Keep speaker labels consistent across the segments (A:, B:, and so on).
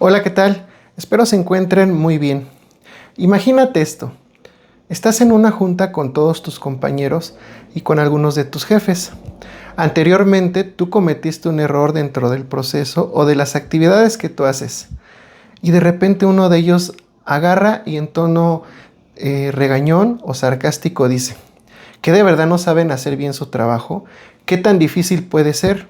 A: Hola, ¿qué tal? Espero se encuentren muy bien. Imagínate esto. Estás en una junta con todos tus compañeros y con algunos de tus jefes. Anteriormente, tú cometiste un error dentro del proceso o de las actividades que tú haces. Y de repente uno de ellos agarra y en tono regañón o sarcástico dice, ¿que de verdad no saben hacer bien su trabajo? ¿Qué tan difícil puede ser?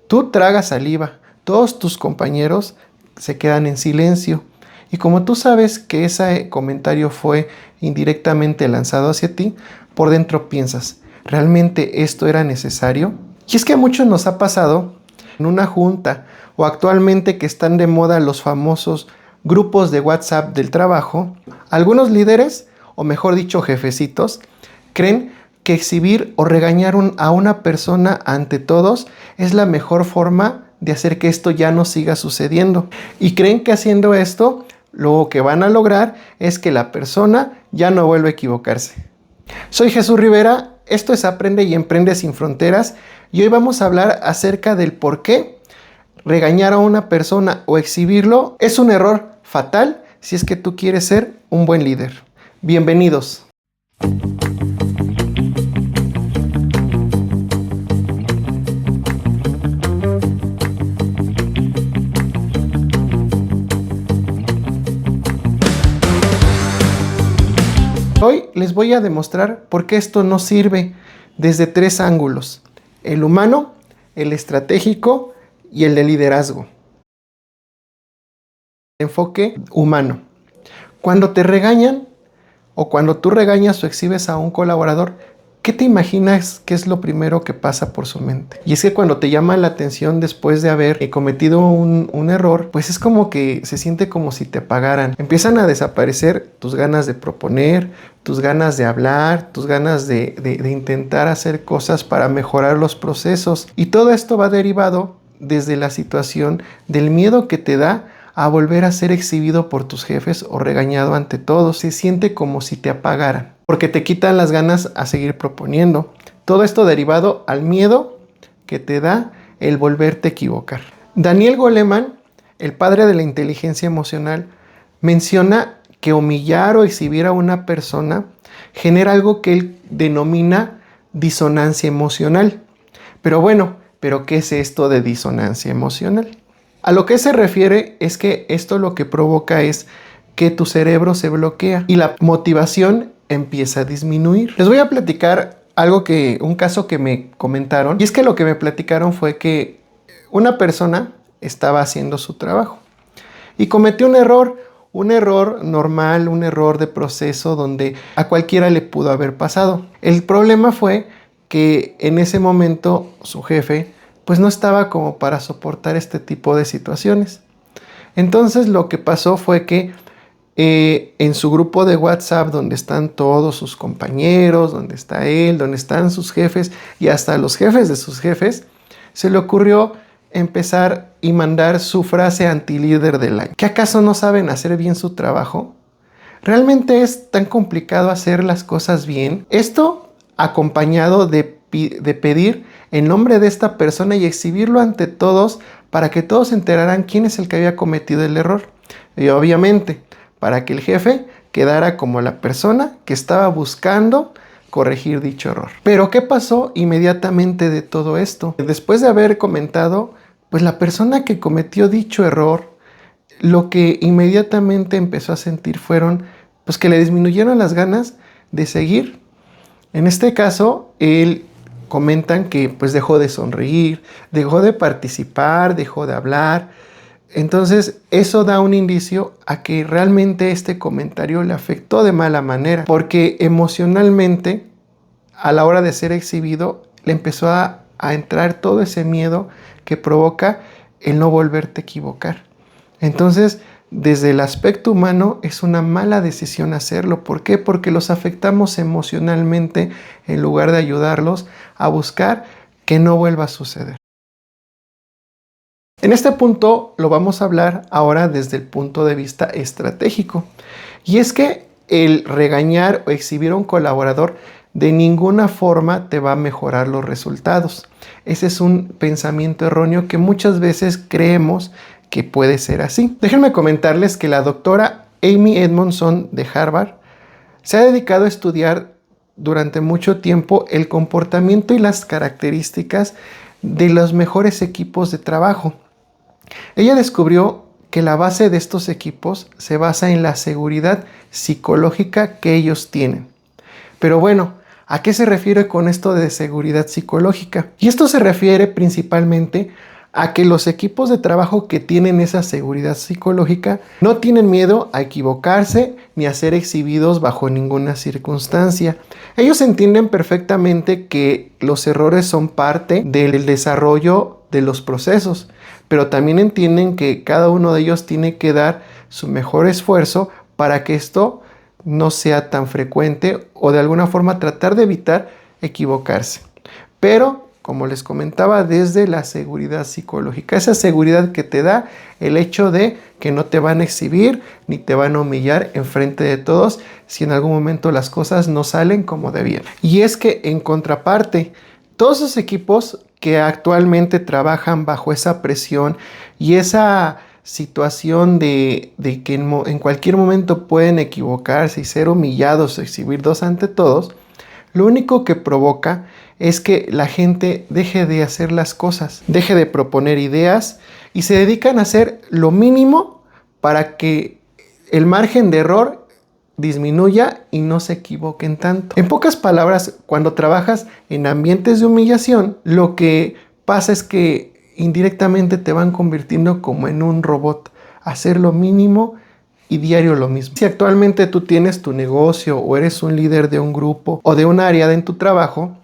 A: Tú tragas saliva, todos tus compañeros se quedan en silencio. Y como tú sabes que ese comentario fue indirectamente lanzado hacia ti, por dentro piensas, ¿realmente esto era necesario? Y es que a muchos nos ha pasado en una junta o actualmente que están de moda los famosos grupos de WhatsApp del trabajo, algunos líderes, o mejor dicho jefecitos, creen que exhibir o regañar a una persona ante todos es la mejor forma de hacer que esto ya no siga sucediendo. Y creen que haciendo esto, lo que van a lograr es que la persona ya no vuelva a equivocarse. Soy Jesús Rivera, esto es Aprende y Emprende Sin Fronteras y hoy vamos a hablar acerca del por qué regañar a una persona o exhibirlo es un error fatal si es que tú quieres ser un buen líder. Bienvenidos. Hoy les voy a demostrar por qué esto no sirve desde 3 ángulos: el humano, el estratégico y el de liderazgo. Enfoque humano. Cuando te regañan o cuando tú regañas o exhibes a un colaborador, ¿qué te imaginas que es lo primero que pasa por su mente? Y es que cuando te llama la atención después de haber cometido un error, pues es como que se siente como si te apagaran. Empiezan a desaparecer tus ganas de proponer, tus ganas de hablar, tus ganas de intentar hacer cosas para mejorar los procesos. Y todo esto va derivado desde la situación del miedo que te da a volver a ser exhibido por tus jefes o regañado ante todos. Se siente como si te apagaran, porque te quitan las ganas a seguir proponiendo. Todo esto derivado al miedo que te da el volverte a equivocar. Daniel Goleman, el padre de la inteligencia emocional, menciona que humillar o exhibir a una persona genera algo que él denomina disonancia emocional. ¿Pero qué es esto de disonancia emocional? A lo que se refiere es que esto lo que provoca es que tu cerebro se bloquea y la motivación empieza a disminuir. Les voy a platicar un caso que me comentaron, y es que lo que me platicaron fue que una persona estaba haciendo su trabajo y cometió un error normal, un error de proceso donde a cualquiera le pudo haber pasado. El problema fue que en ese momento su jefe pues no estaba como para soportar este tipo de situaciones. Entonces lo que pasó fue que en su grupo de WhatsApp, donde están todos sus compañeros, donde está él, donde están sus jefes y hasta los jefes de sus jefes, se le ocurrió empezar y mandar su frase antilíder del año. ¿Qué acaso no saben hacer bien su trabajo? ¿Realmente es tan complicado hacer las cosas bien? Esto acompañado de pedir el nombre de esta persona y exhibirlo ante todos para que todos se enteraran quién es el que había cometido el error. Y obviamente, para que el jefe quedara como la persona que estaba buscando corregir dicho error. Pero ¿qué pasó inmediatamente de todo esto? Después de haber comentado, pues la persona que cometió dicho error, lo que inmediatamente empezó a sentir fueron pues que le disminuyeron las ganas de seguir. En este caso, él comentan que pues dejó de sonreír, dejó de participar, dejó de hablar. Entonces eso da un indicio a que realmente este comentario le afectó de mala manera, porque emocionalmente a la hora de ser exhibido le empezó a entrar todo ese miedo que provoca el no volverte a equivocar. Entonces, desde el aspecto humano es una mala decisión hacerlo. ¿Por qué? Porque los afectamos emocionalmente en lugar de ayudarlos a buscar que no vuelva a suceder. En este punto lo vamos a hablar ahora desde el punto de vista estratégico. Y es que el regañar o exhibir a un colaborador de ninguna forma te va a mejorar los resultados. Ese es un pensamiento erróneo que muchas veces creemos que puede ser así. Déjenme comentarles que la doctora Amy Edmondson de Harvard se ha dedicado a estudiar durante mucho tiempo el comportamiento y las características de los mejores equipos de trabajo. Ella descubrió que la base de estos equipos se basa en la seguridad psicológica que ellos tienen. Pero bueno, ¿a qué se refiere con esto de seguridad psicológica? Y esto se refiere principalmente a que los equipos de trabajo que tienen esa seguridad psicológica no tienen miedo a equivocarse ni a ser exhibidos bajo ninguna circunstancia. Ellos entienden perfectamente que los errores son parte del desarrollo de los procesos, pero también entienden que cada uno de ellos tiene que dar su mejor esfuerzo para que esto no sea tan frecuente o de alguna forma tratar de evitar equivocarse. Pero como les comentaba, desde la seguridad psicológica, esa seguridad que te da el hecho de que no te van a exhibir ni te van a humillar enfrente de todos si en algún momento las cosas no salen como debían. Y es que en contraparte, todos esos equipos que actualmente trabajan bajo esa presión y esa situación de que en cualquier momento pueden equivocarse y ser humillados o exhibirlos ante todos, lo único que provoca es que la gente deje de hacer las cosas, deje de proponer ideas y se dedican a hacer lo mínimo para que el margen de error disminuya y no se equivoquen tanto. En pocas palabras, cuando trabajas en ambientes de humillación, lo que pasa es que indirectamente te van convirtiendo como en un robot, hacer lo mínimo y diario lo mismo. Si actualmente tú tienes tu negocio o eres un líder de un grupo o de un área en tu trabajo,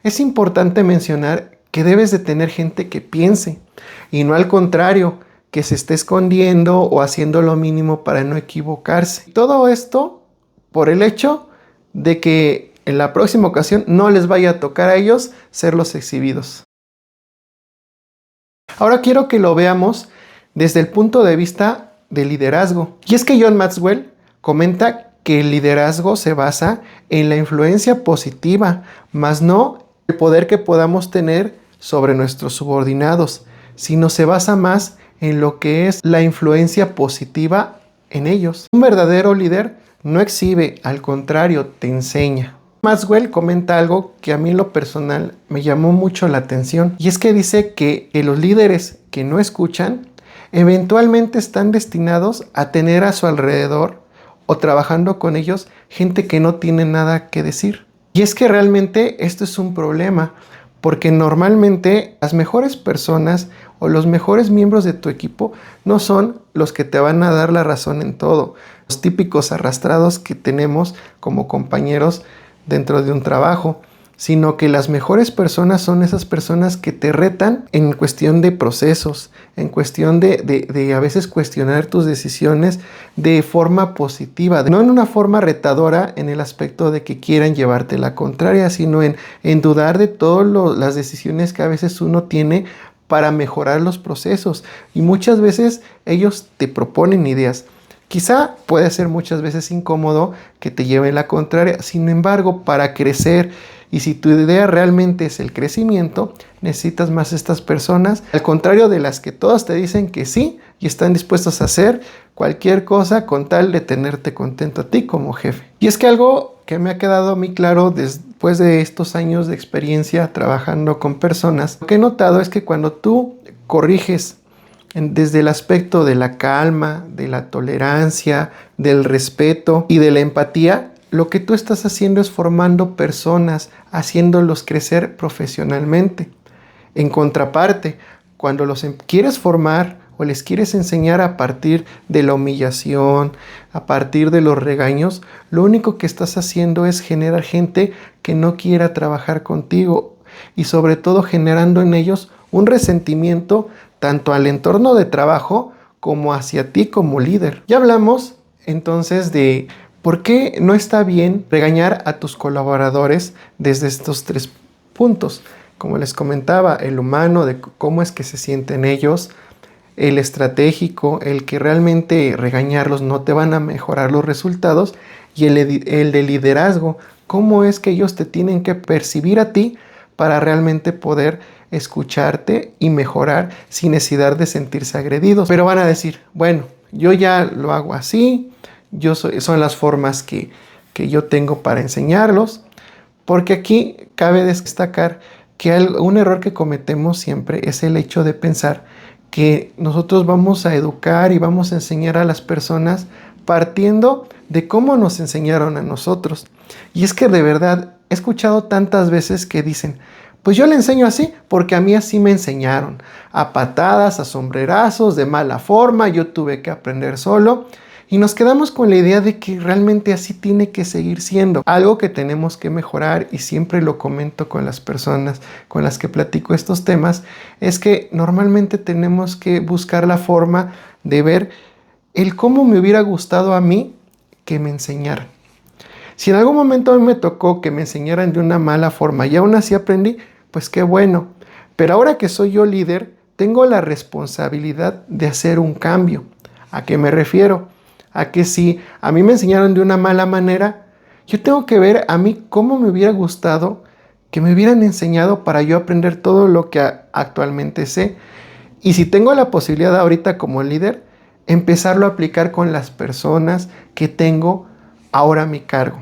A: es importante mencionar que debes de tener gente que piense y no al contrario, que se esté escondiendo o haciendo lo mínimo para no equivocarse. Todo esto por el hecho de que en la próxima ocasión no les vaya a tocar a ellos ser los exhibidos. Ahora quiero que lo veamos desde el punto de vista del liderazgo. Y es que John Maxwell comenta que el liderazgo se basa en la influencia positiva, más no el poder que podamos tener sobre nuestros subordinados, sino se basa más en lo que es la influencia positiva en ellos. Un verdadero líder no exhibe, al contrario, te enseña. Maxwell comenta algo que a mí en lo personal me llamó mucho la atención, y es que dice que los líderes que no escuchan eventualmente están destinados a tener a su alrededor o trabajando con ellos gente que no tiene nada que decir. Y es que realmente esto es un problema, porque normalmente las mejores personas o los mejores miembros de tu equipo no son los que te van a dar la razón en todo. Los típicos arrastrados que tenemos como compañeros dentro de un trabajo, sino que las mejores personas son esas personas que te retan en cuestión de procesos, en cuestión de a veces cuestionar tus decisiones de forma positiva, no en una forma retadora en el aspecto de que quieran llevarte la contraria, sino en dudar de todas las decisiones que a veces uno tiene para mejorar los procesos. Y muchas veces ellos te proponen ideas. Quizá puede ser muchas veces incómodo que te lleven la contraria, sin embargo, para crecer y si tu idea realmente es el crecimiento, necesitas más estas personas, al contrario de las que todas te dicen que sí y están dispuestos a hacer cualquier cosa con tal de tenerte contento a ti como jefe. Y es que algo que me ha quedado a mí claro después de estos años de experiencia trabajando con personas, lo que he notado es que cuando tú corriges desde el aspecto de la calma, de la tolerancia, del respeto y de la empatía, lo que tú estás haciendo es formando personas, haciéndolos crecer profesionalmente. En contraparte, cuando los quieres formar o les quieres enseñar a partir de la humillación, a partir de los regaños, lo único que estás haciendo es generar gente que no quiera trabajar contigo y sobre todo generando en ellos un resentimiento tanto al entorno de trabajo como hacia ti como líder. Ya hablamos entonces de ¿por qué no está bien regañar a tus colaboradores desde estos 3 puntos? Como les comentaba, el humano, de cómo es que se sienten ellos, el estratégico, el que realmente regañarlos no te van a mejorar los resultados, y el de liderazgo, cómo es que ellos te tienen que percibir a ti para realmente poder escucharte y mejorar sin necesidad de sentirse agredidos. Pero van a decir, bueno, yo ya lo hago así, son las formas que yo tengo para enseñarlos. Porque aquí cabe destacar que un error que cometemos siempre es el hecho de pensar que nosotros vamos a educar y vamos a enseñar a las personas partiendo de cómo nos enseñaron a nosotros. Y es que de verdad he escuchado tantas veces que dicen, pues yo le enseño así porque a mí así me enseñaron, a patadas, a sombrerazos, de mala forma, yo tuve que aprender solo. Y nos quedamos con la idea de que realmente así tiene que seguir siendo. Algo que tenemos que mejorar, y siempre lo comento con las personas con las que platico estos temas, es que normalmente tenemos que buscar la forma de ver el cómo me hubiera gustado a mí que me enseñaran. Si en algún momento a mí me tocó que me enseñaran de una mala forma y aún así aprendí, pues qué bueno. Pero ahora que soy yo líder, tengo la responsabilidad de hacer un cambio. ¿A qué me refiero? A que si a mí me enseñaron de una mala manera, yo tengo que ver a mí cómo me hubiera gustado que me hubieran enseñado para yo aprender todo lo que actualmente sé. Y si tengo la posibilidad ahorita como líder, empezarlo a aplicar con las personas que tengo ahora a mi cargo.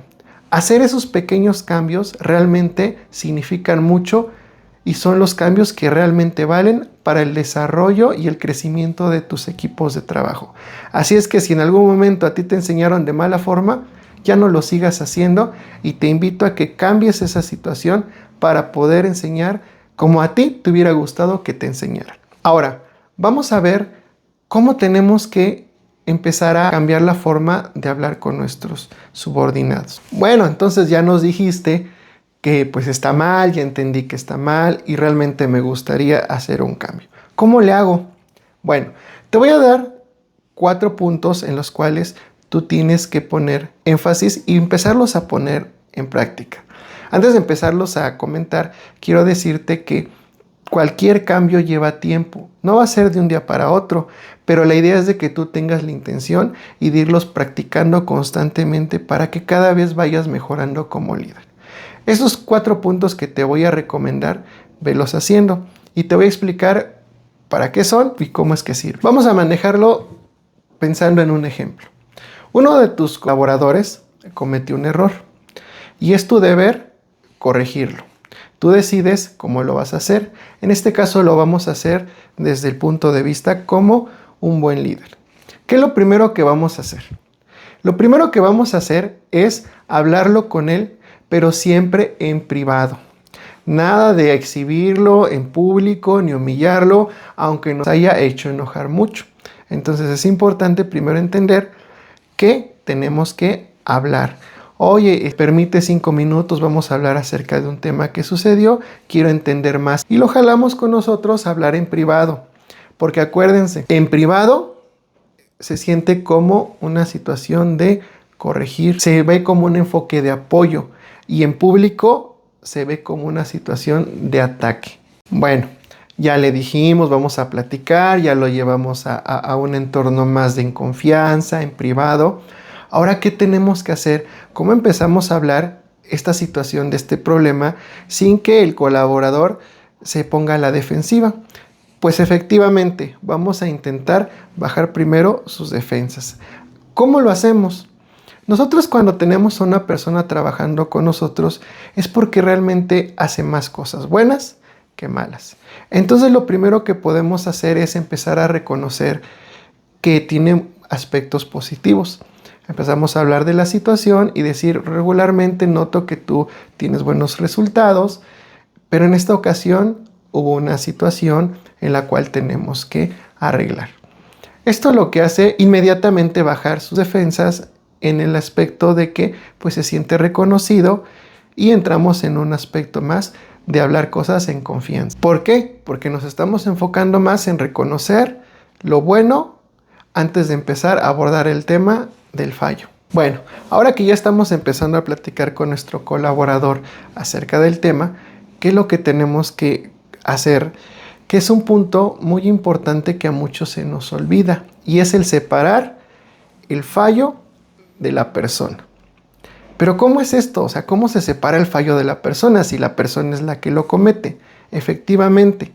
A: Hacer esos pequeños cambios realmente significan mucho y son los cambios que realmente valen para el desarrollo y el crecimiento de tus equipos de trabajo. Así es que si en algún momento a ti te enseñaron de mala forma, ya no lo sigas haciendo y te invito a que cambies esa situación para poder enseñar como a ti te hubiera gustado que te enseñaran. Ahora, vamos a ver cómo tenemos que empezar a cambiar la forma de hablar con nuestros subordinados. Bueno, entonces ya nos dijiste que pues está mal, ya entendí que está mal y realmente me gustaría hacer un cambio. ¿Cómo le hago? Bueno, te voy a dar 4 puntos en los cuales tú tienes que poner énfasis y empezarlos a poner en práctica. Antes de empezarlos a comentar, quiero decirte que cualquier cambio lleva tiempo. No va a ser de un día para otro, pero la idea es de que tú tengas la intención y de irlos practicando constantemente para que cada vez vayas mejorando como líder. Esos 4 puntos que te voy a recomendar, velos haciendo y te voy a explicar para qué son y cómo es que sirven. Vamos a manejarlo pensando en un ejemplo. Uno de tus colaboradores cometió un error y es tu deber corregirlo. Tú decides cómo lo vas a hacer. En este caso lo vamos a hacer desde el punto de vista como un buen líder. ¿Qué es lo primero que vamos a hacer? Lo primero que vamos a hacer es hablarlo con él, pero siempre en privado. Nada de exhibirlo en público ni humillarlo, aunque nos haya hecho enojar mucho. Entonces es importante primero entender que tenemos que hablar. Oye, permite 5 minutos, vamos a hablar acerca de un tema que sucedió, quiero entender más. Y lo jalamos con nosotros a hablar en privado. Porque acuérdense, en privado se siente como una situación de corregir, se ve como un enfoque de apoyo. Y en público se ve como una situación de ataque. Bueno, ya le dijimos, vamos a platicar, ya lo llevamos a un entorno más de confianza, en privado. Ahora, ¿qué tenemos que hacer? ¿Cómo empezamos a hablar esta situación de este problema sin que el colaborador se ponga a la defensiva? Pues efectivamente, vamos a intentar bajar primero sus defensas. ¿Cómo lo hacemos? Nosotros cuando tenemos a una persona trabajando con nosotros es porque realmente hace más cosas buenas que malas. Entonces lo primero que podemos hacer es empezar a reconocer que tiene aspectos positivos. Empezamos a hablar de la situación y decir, regularmente noto que tú tienes buenos resultados, pero en esta ocasión hubo una situación en la cual tenemos que arreglar. Esto lo que hace inmediatamente bajar sus defensas en el aspecto de que pues se siente reconocido y entramos en un aspecto más de hablar cosas en confianza. ¿Por qué? Porque nos estamos enfocando más en reconocer lo bueno antes de empezar a abordar el tema del fallo. Bueno, ahora que ya estamos empezando a platicar con nuestro colaborador acerca del tema, ¿qué es lo que tenemos que hacer? Que es un punto muy importante que a muchos se nos olvida y es el separar el fallo de la persona. Pero ¿cómo es esto? O sea, ¿cómo se separa el fallo de la persona si la persona es la que lo comete? efectivamente,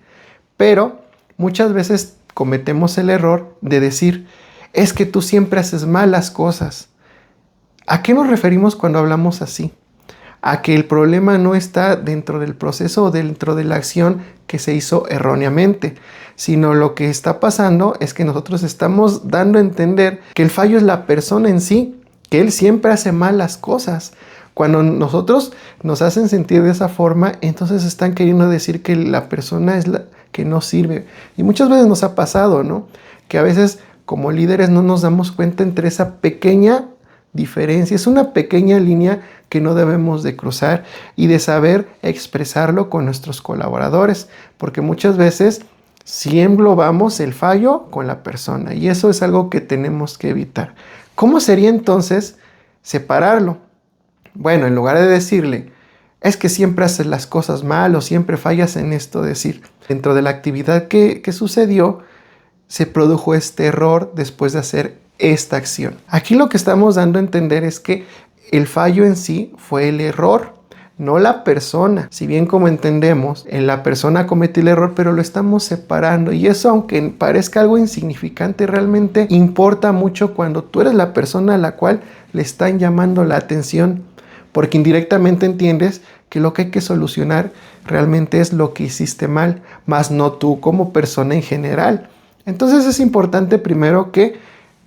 A: pero muchas veces cometemos el error de decir, es que tú siempre haces mal las cosas. ¿A qué nos referimos cuando hablamos así? A que el problema no está dentro del proceso o dentro de la acción que se hizo erróneamente, sino lo que está pasando es que nosotros estamos dando a entender que el fallo es la persona en sí, que él siempre hace mal las cosas. Cuando nosotros nos hacen sentir de esa forma, entonces están queriendo decir que la persona es la que no sirve. Y muchas veces nos ha pasado, ¿no? Que a veces como líderes no nos damos cuenta entre esa pequeña diferencia, es una pequeña línea que no debemos de cruzar y de saber expresarlo con nuestros colaboradores, porque muchas veces sí englobamos el fallo con la persona y eso es algo que tenemos que evitar. ¿Cómo sería entonces separarlo? Bueno, en lugar de decirle, es que siempre haces las cosas mal o siempre fallas en esto, decir, dentro de la actividad que sucedió, se produjo este error después de hacer esta acción. Aquí lo que estamos dando a entender es que el fallo en sí fue el error, no la persona. Si bien como entendemos, la persona cometió el error, pero lo estamos separando. Y eso, aunque parezca algo insignificante, realmente importa mucho cuando tú eres la persona a la cual le están llamando la atención. Porque indirectamente entiendes que lo que hay que solucionar realmente es lo que hiciste mal, más no tú como persona en general. Entonces es importante primero que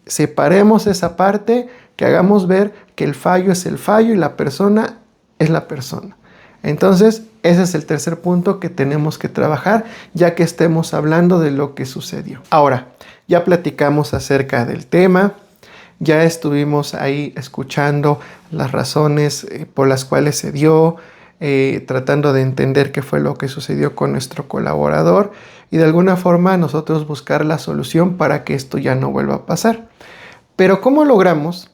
A: separemos esa parte, que hagamos ver que el fallo es el fallo y la persona es la persona. Entonces, ese es el tercer punto que tenemos que trabajar, ya que estemos hablando de lo que sucedió. Ahora, ya platicamos acerca del tema, ya estuvimos ahí escuchando las razones por las cuales se dio, tratando de entender qué fue lo que sucedió con nuestro colaborador y de alguna forma nosotros buscar la solución para que esto ya no vuelva a pasar. Pero ¿cómo logramos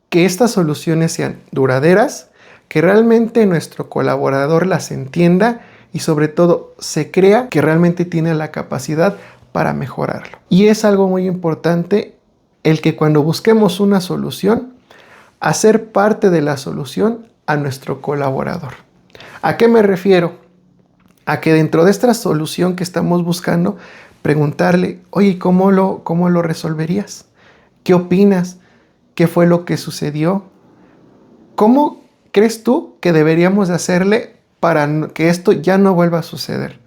A: que estas soluciones sean duraderas, que realmente nuestro colaborador las entienda y sobre todo se crea que realmente tiene la capacidad para mejorarlo? Y es algo muy importante el que cuando busquemos una solución, hacer parte de la solución a nuestro colaborador. ¿A qué me refiero? A que dentro de esta solución que estamos buscando, preguntarle, oye, ¿cómo lo resolverías? ¿Qué opinas? ¿Qué fue lo que sucedió? ¿Cómo crees tú que deberíamos de hacerle para que esto ya no vuelva a suceder?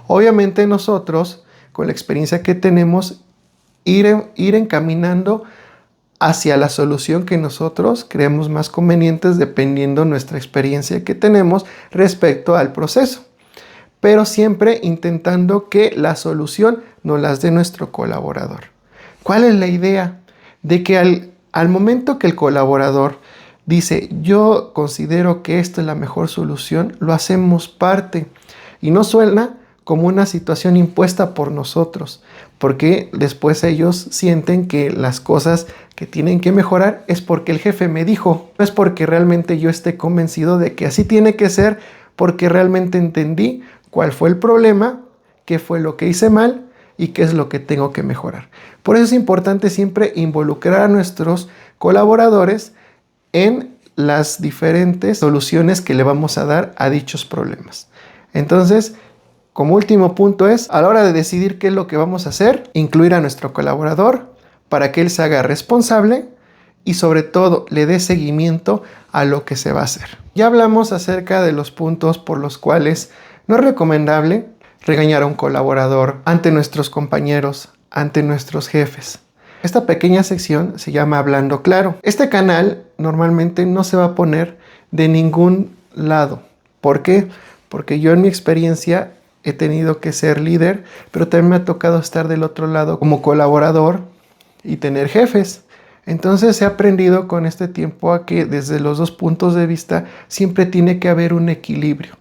A: Obviamente nosotros, con la experiencia que tenemos, ir encaminando hacia la solución que nosotros creemos más convenientes dependiendo nuestra experiencia que tenemos respecto al proceso. Pero siempre intentando que la solución nos las dé nuestro colaborador. ¿Cuál es la idea? De que al momento que el colaborador dice, yo considero que esta es la mejor solución, lo hacemos parte. Y no suena como una situación impuesta por nosotros, porque después ellos sienten que las cosas que tienen que mejorar es porque el jefe me dijo, no es porque realmente yo esté convencido de que así tiene que ser, porque realmente entendí cuál fue el problema, qué fue lo que hice mal y qué es lo que tengo que mejorar. Por eso es importante siempre involucrar a nuestros colaboradores en las diferentes soluciones que le vamos a dar a dichos problemas. Entonces, como último punto es, a la hora de decidir qué es lo que vamos a hacer, incluir a nuestro colaborador para que él se haga responsable y sobre todo le dé seguimiento a lo que se va a hacer. Ya hablamos acerca de los puntos por los cuales no es recomendable regañar a un colaborador ante nuestros compañeros, ante nuestros jefes. Esta pequeña sección se llama Hablando Claro. Este canal normalmente no se va a poner de ningún lado. ¿Por qué? Porque yo en mi experiencia he tenido que ser líder, pero también me ha tocado estar del otro lado como colaborador y tener jefes. Entonces he aprendido con este tiempo a que desde los dos puntos de vista siempre tiene que haber un equilibrio.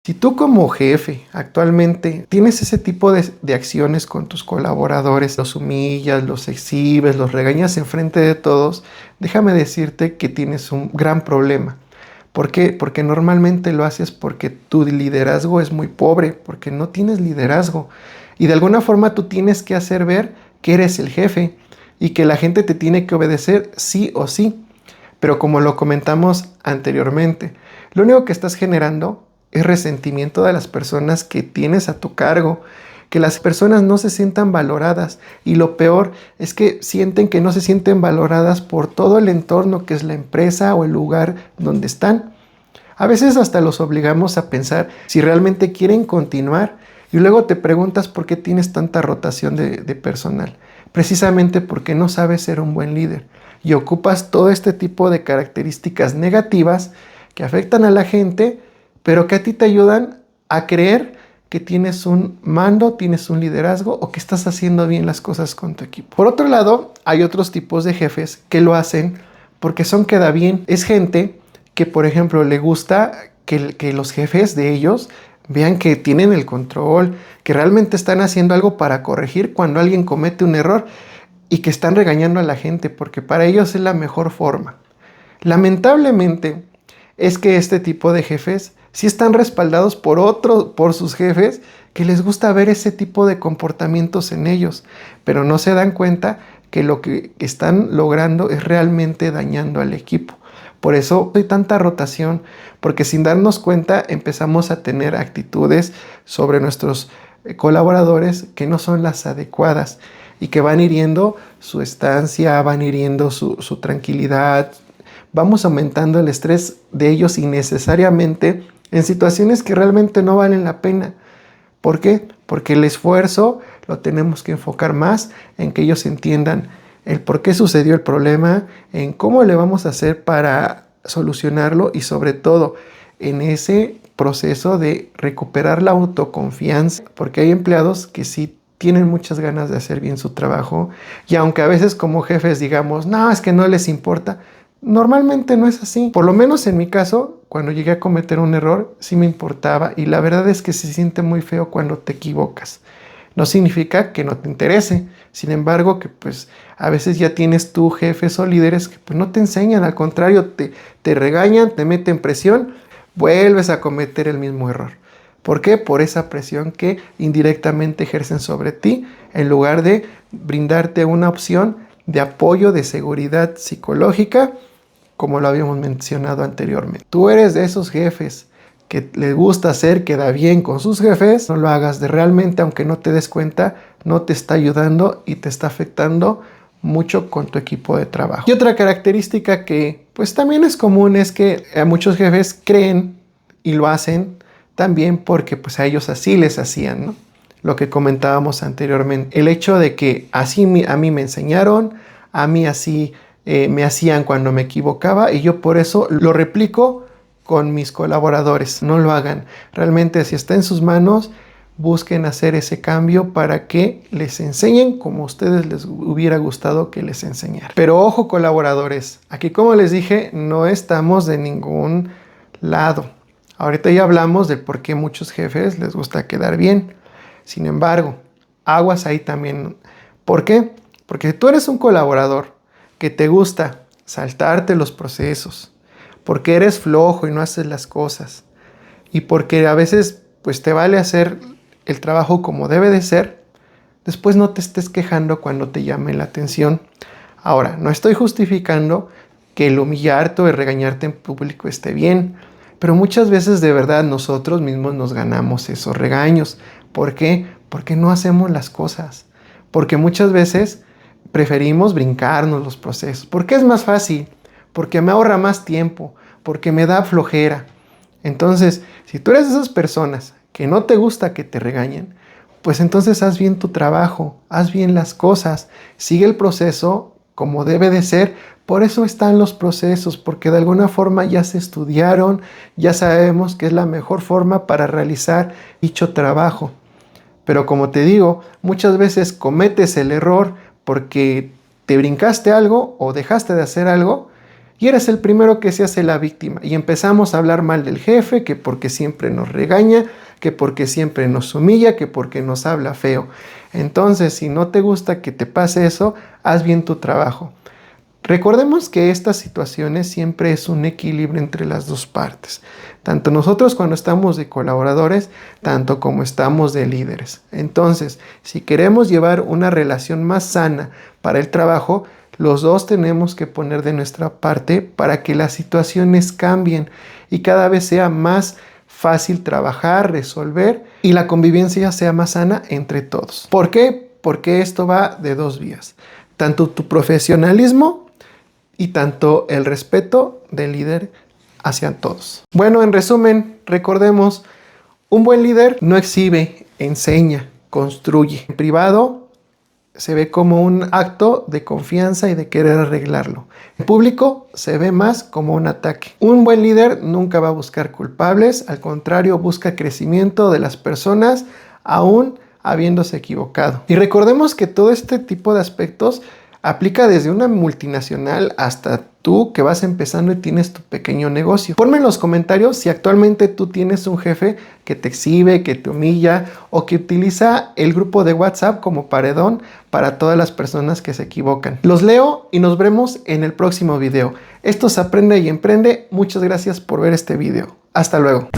A: Si tú como jefe actualmente tienes ese tipo de acciones con tus colaboradores, los humillas, los exhibes, los regañas enfrente de todos, déjame decirte que tienes un gran problema. ¿Por qué? Porque normalmente lo haces porque tu liderazgo es muy pobre, porque no tienes liderazgo. Y de alguna forma tú tienes que hacer ver que eres el jefe y que la gente te tiene que obedecer sí o sí. Pero como lo comentamos anteriormente, lo único que estás generando es resentimiento de las personas que tienes a tu cargo, que las personas no se sientan valoradas, y lo peor es que sienten que no se sienten valoradas por todo el entorno que es la empresa o el lugar donde están. A veces hasta los obligamos a pensar si realmente quieren continuar, y luego te preguntas por qué tienes tanta rotación de personal. Precisamente porque no sabes ser un buen líder y ocupas todo este tipo de características negativas que afectan a la gente, pero que a ti te ayudan a creer que tienes un mando, tienes un liderazgo o que estás haciendo bien las cosas con tu equipo. Por otro lado, hay otros tipos de jefes que lo hacen porque son queda bien. Es gente que, por ejemplo, le gusta que los jefes de ellos vean que tienen el control, que realmente están haciendo algo para corregir cuando alguien comete un error y que están regañando a la gente, porque para ellos es la mejor forma. Lamentablemente, es que este tipo de jefes sí están respaldados por sus jefes, que les gusta ver ese tipo de comportamientos en ellos, pero no se dan cuenta que lo que están logrando es realmente dañando al equipo. Por eso hay tanta rotación, porque sin darnos cuenta empezamos a tener actitudes sobre nuestros colaboradores que no son las adecuadas y que van hiriendo su estancia, van hiriendo su tranquilidad. Vamos aumentando el estrés de ellos innecesariamente en situaciones que realmente no valen la pena. ¿Por qué? Porque el esfuerzo lo tenemos que enfocar más en que ellos entiendan el por qué sucedió el problema, en cómo le vamos a hacer para solucionarlo y sobre todo en ese proceso de recuperar la autoconfianza, porque hay empleados que sí tienen muchas ganas de hacer bien su trabajo y aunque a veces como jefes digamos, no, es que no les importa, normalmente no es así. Por lo menos en mi caso, cuando llegué a cometer un error, sí me importaba y la verdad es que se siente muy feo cuando te equivocas. No significa que no te interese, sin embargo que pues a veces ya tienes tú jefes o líderes que pues no te enseñan, al contrario te regañan, te meten presión, vuelves a cometer el mismo error. ¿Por qué? Por esa presión que indirectamente ejercen sobre ti en lugar de brindarte una opción de apoyo, de seguridad psicológica, como lo habíamos mencionado anteriormente. Tú eres de esos jefes que les gusta hacer, queda bien con sus jefes, no lo hagas de realmente, aunque no te des cuenta, no te está ayudando y te está afectando mucho con tu equipo de trabajo. Y otra característica que pues también es común es que a muchos jefes creen y lo hacen también porque pues a ellos así les hacían, ¿no? Lo que comentábamos anteriormente, el hecho de que así a mí me enseñaron, a mí así me hacían cuando me equivocaba y yo por eso lo replico con mis colaboradores. No lo hagan. Realmente si está en sus manos, busquen hacer ese cambio para que les enseñen como a ustedes les hubiera gustado que les enseñaran. Pero ojo colaboradores, aquí como les dije, no estamos de ningún lado. Ahorita ya hablamos de por qué muchos jefes les gusta quedar bien. Sin embargo, aguas ahí también. ¿Por qué? Porque si tú eres un colaborador que te gusta saltarte los procesos, porque eres flojo y no haces las cosas, y porque a veces pues te vale hacer el trabajo como debe de ser, después no te estés quejando cuando te llame la atención. Ahora, no estoy justificando que el humillarte o el regañarte en público esté bien, pero muchas veces de verdad nosotros mismos nos ganamos esos regaños. ¿Por qué? Porque no hacemos las cosas. Porque muchas veces preferimos brincarnos los procesos. ¿Por qué es más fácil? Porque me ahorra más tiempo, porque me da flojera. Entonces, si tú eres de esas personas que no te gusta que te regañen, pues entonces haz bien tu trabajo, haz bien las cosas, sigue el proceso como debe de ser. Por eso están los procesos, porque de alguna forma ya se estudiaron, ya sabemos que es la mejor forma para realizar dicho trabajo. Pero como te digo, muchas veces cometes el error porque te brincaste algo o dejaste de hacer algo y eres el primero que se hace la víctima. Y empezamos a hablar mal del jefe, que porque siempre nos regaña, que porque siempre nos humilla, que porque nos habla feo. Entonces, si no te gusta que te pase eso, haz bien tu trabajo. Recordemos que estas situaciones siempre es un equilibrio entre las dos partes. Tanto nosotros cuando estamos de colaboradores, tanto como estamos de líderes. Entonces, si queremos llevar una relación más sana para el trabajo, Los dos tenemos que poner de nuestra parte para que las situaciones cambien y cada vez sea más fácil trabajar, resolver y la convivencia sea más sana entre todos. ¿Por qué? Porque esto va de dos vías. Tanto tu profesionalismo y tanto el respeto del líder hacia todos. Bueno, en resumen, recordemos, un buen líder no exhibe, enseña, construye. En privado se ve como un acto de confianza y de querer arreglarlo. En público se ve más como un ataque. Un buen líder nunca va a buscar culpables, al contrario, busca crecimiento de las personas aún habiéndose equivocado. Y recordemos que todo este tipo de aspectos aplica desde una multinacional hasta tú que vas empezando y tienes tu pequeño negocio. Ponme en los comentarios si actualmente tú tienes un jefe que te exhibe, que te humilla o que utiliza el grupo de WhatsApp como paredón para todas las personas que se equivocan. Los leo y nos vemos en el próximo video. Esto es Aprende y Emprende. Muchas gracias por ver este video. Hasta luego.